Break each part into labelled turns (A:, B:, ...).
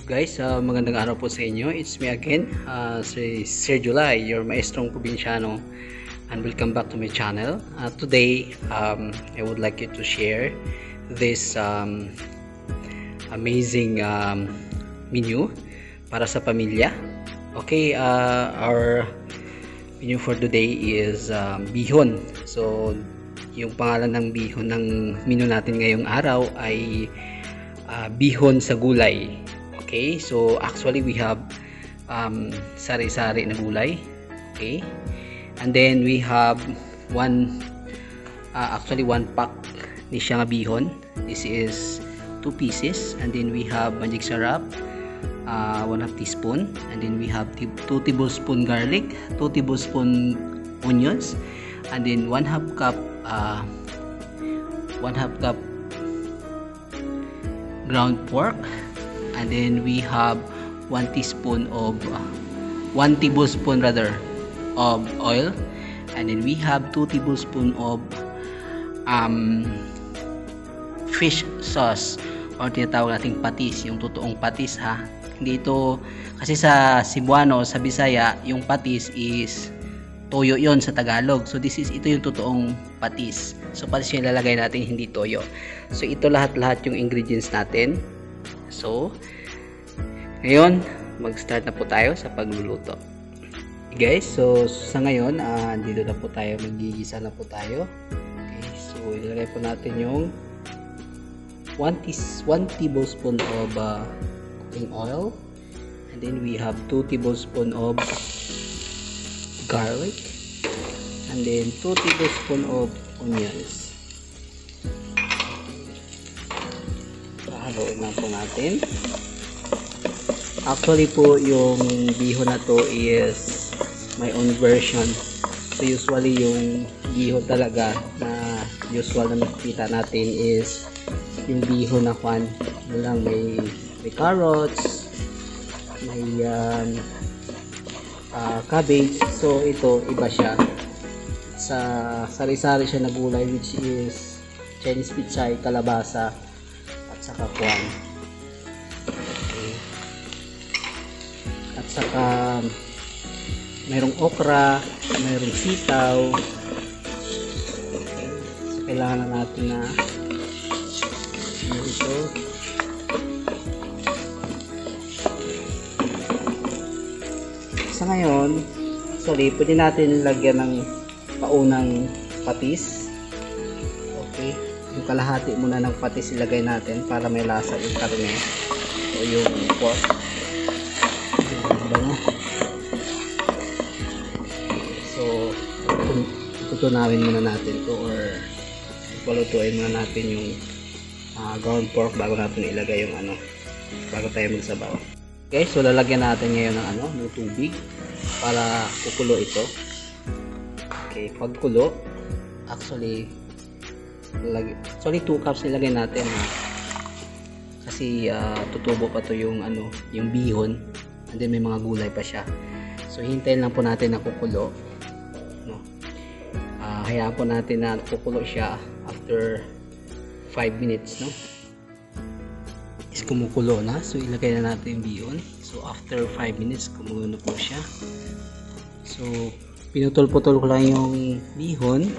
A: Guys, magandang araw po sa inyo. It's me again, si Sir July, your maestrong probinsyano, and welcome back to my channel. Today, I would like you to share this amazing menu para sa pamilya. Okay, our menu for today is bihon. So, yung pangalan ng bihon ng menu natin ngayong araw ay bihon sa gulay. Okay, so actually we have sari-sari na gulay. Okay, and then we have one pack ni siya nga bihon. This is 2 pieces, and then we have magic sarap, 1/2 teaspoon, and then we have 2 tablespoon garlic, 2 tablespoon onions, and then 1/2 cup ground pork, and then we have 1 tablespoon of oil, and then we have 2 tablespoon of fish sauce, or tinatawag nating patis, yung totoong patis ha. Hindi ito, kasi sa Cebuano, sa Bisaya, yung patis is toyo yon sa Tagalog. So ito yung totoong patis. So patis yung ilalagay natin, hindi toyo. So ito lahat-lahat yung ingredients natin. So ngayon, mag-start na po tayo sa pagluluto. Guys, so sa ngayon, dito na po tayo, magigisa na po tayo. Okay, so ilagay po natin yung 1 tablespoon of cooking oil, and then we have 2 tablespoon of garlic, and then 2 tablespoon of onions. Haluin na po natin. Actually po, yung bihon na to is my own version. So usually yung bihon talaga na usual na nakikita natin is yung bihon na kwan. Lang may carrots, may cabbage. So ito iba siya. Sa sari-sari siya na gulay, which is Chinese pichay, kalabasa, at saka kwan. At saka mayroong okra, mayroong sitaw. Okay. So kailangan na natin na ito. Sa ngayon, sorry, pwede natin lagyan ng paunang patis. Okay, yung kalahati muna ng patis ilagay natin para may lasa yung karne o yung pork. So tutunawin muna natin to, or palutuin muna natin yung ground pork bago natin ilagay yung bago tayo magsabaw. Okay, so lalagyan natin ngayon ng tubig para kukulo ito. Okay, pagkulo, actually 2 cups nilagay natin kasi tutubo pa to yung yung bihon, and then may mga gulay pa siya. So hintayin lang po natin na kukulo, no? Hayaan po natin na kukulo siya. After 5 minutes, no, is kumukulo na. So ilagay na natin yung bihon. So after 5 minutes, kumulo na po siya. So pinutol-putol ko lang yung bihon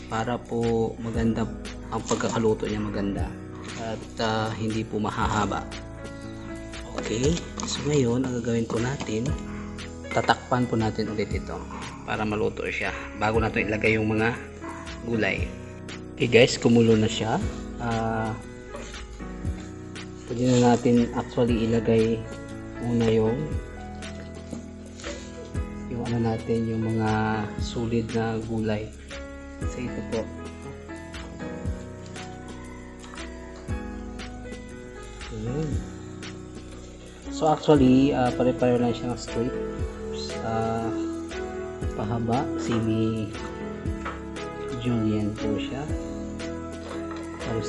A: para po maganda ang pagkakaluto niya, maganda at hindi po mahahaba. Okay, so ngayon ang gagawin po natin, tatakpan po natin ulit ito para maluto siya bago natin ilagay yung mga gulay. Okay guys, kumulo na siya. Pwede na natin actually ilagay muna yung natin yung mga solid na gulay. So ito po. So actually, pare-pareho lang siya ng straight. Pahaba, semi-julienne po siya. O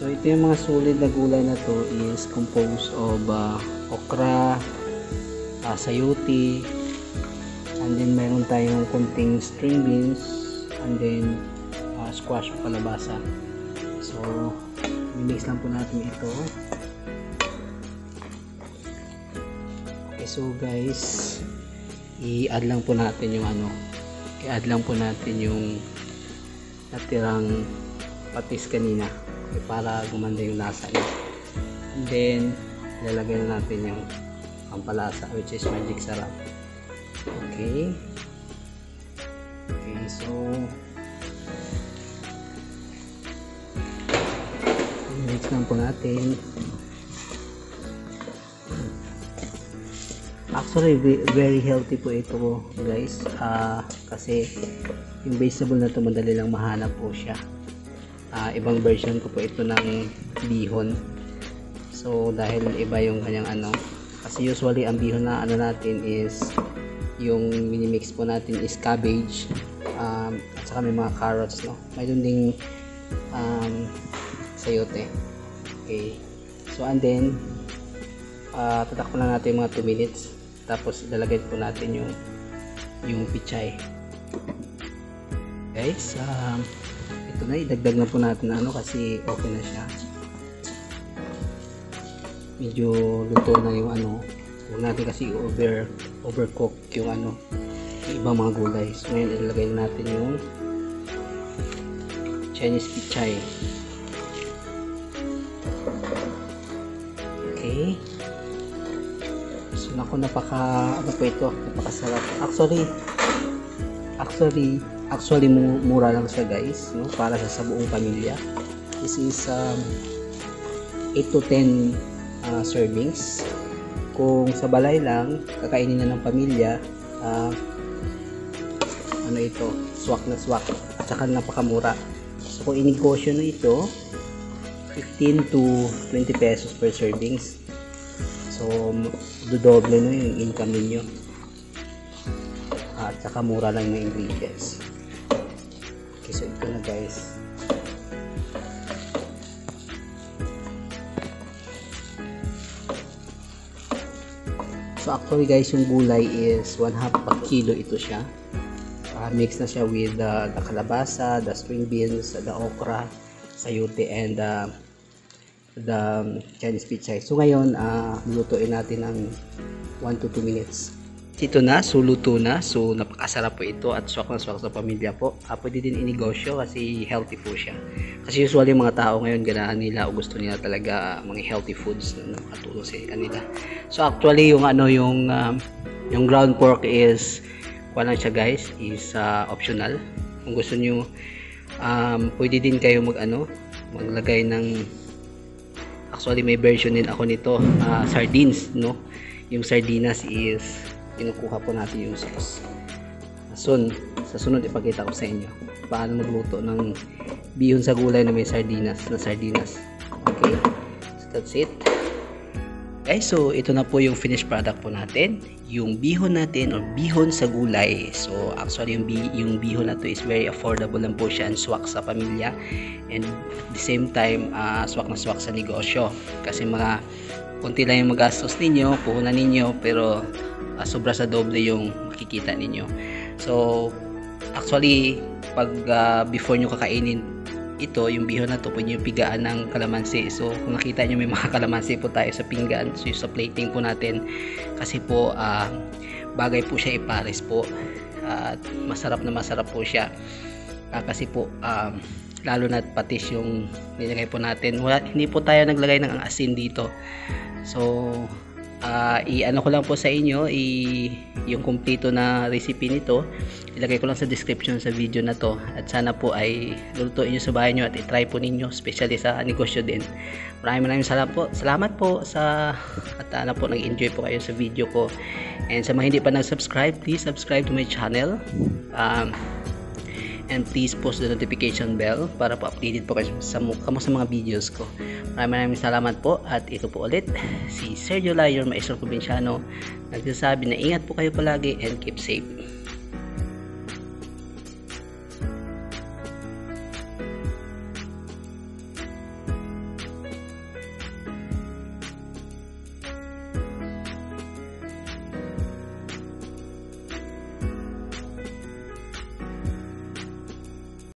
A: So ito yung mga solid na gulay na to is composed of okra, sayote, and then mayroon tayong konting string beans, and then squash o kalabasa. So mix lang po natin ito. Okay, so guys, i-add lang po natin yung natirang patis kanina, okay, para gumanda yung lasa niya. And then ilalagay na natin yung pampalasa, which is magic sarap. Okay, so mix lang po natin. Actually very healthy po ito guys, kasi yung vegetable na to madali lang mahanap po siya. Ibang version ko po ito ng bihon. So dahil iba yung kanyang kasi usually ang bihon na natin is yung minimix po natin is cabbage, at saka may mga carrots, no? Mayroon ding sayote. Okay, so and then tatakpan lang natin yung mga 2 minutes, tapos ilalagay po natin yung pichay. Guys, ito na, idagdag na po natin kasi okay na siya, medyo luto na yung huwag natin kasi overcook yung ibang mga gulay. So ngayon ilalagay na natin yung Chinese pichay. Okay, so naku, napakasarap. Actually mura lang siya guys, no? Para sa buong pamilya. This is 8 to 10 servings. Kung sa balay lang kakainin na ng pamilya, ito, swak na swak, at saka napakamura. So kung inegosyo na ito, 15 to 20 pesos per servings. So dodoble na yung income ninyo, at saka mura lang yung ingredients. Okay, so ito na guys. So actually guys, yung gulay is 1/2 kilo ito siya. Mix na siya with the kalabasa, the string beans, the okra, sayote, and the Chinese pichay. So ngayon, lutuin natin ng 1 to 2 minutes. Ito na, so luto na. So napakasarap po ito at swak na swak sa pamilya po. Pwede din inegosyo kasi healthy po siya. Kasi usually mga tao ngayon ganaan nila o gusto nila talaga mga healthy foods na nakatulong sa kanila. So actually yung yung ground pork is wala siya guys, is optional. Kung gusto niyo, pwede din kayo maglagay ng, actually may version din ako nito, sardines, no? Yung sardinas is kinukuha po natin yung sauce. Sa sunod ipakita ko sa inyo paano magluto ng bihon sa gulay na may sardinas. Okay, so that's it guys. So ito na po yung finished product po natin, yung bihon natin or bihon sa gulay. So actually yung bihon na to is very affordable lang po siya and swak sa pamilya, and at the same time swak na swak sa negosyo kasi mga konti lang yung magastos ninyo, puhunan ninyo, pero sobra sa doble yung makikita ninyo. So actually pag before nyo kakainin ito, yung bihon na to, pwede nyo pigaan ng kalamansi. So kung nakita nyo may mga kalamansi po tayo sa pinggan, so sa plating po natin, kasi po bagay po siya ipares po, at masarap po siya, kasi po lalo na patis yung nilagay po natin. Hindi po tayo naglagay ng asin dito. So i-ano ko lang po sa inyo yung kumpleto na recipe nito, ilagay ko lang sa description sa video na to, at sana po ay lulutuin nyo sa bahay nyo at i-try po ninyo, especially sa negosyo din. Maraming salamat po sa at po nag-enjoy po kayo sa video ko, and sa mga hindi pa nag-subscribe, please subscribe to my channel, and please post the notification bell para po updated po kayo sa mga videos ko. Maraming salamat po, at ito po ulit si Sergio Lai, your maestro probinsyano, nagsasabi na ingat po kayo palagi and keep safe.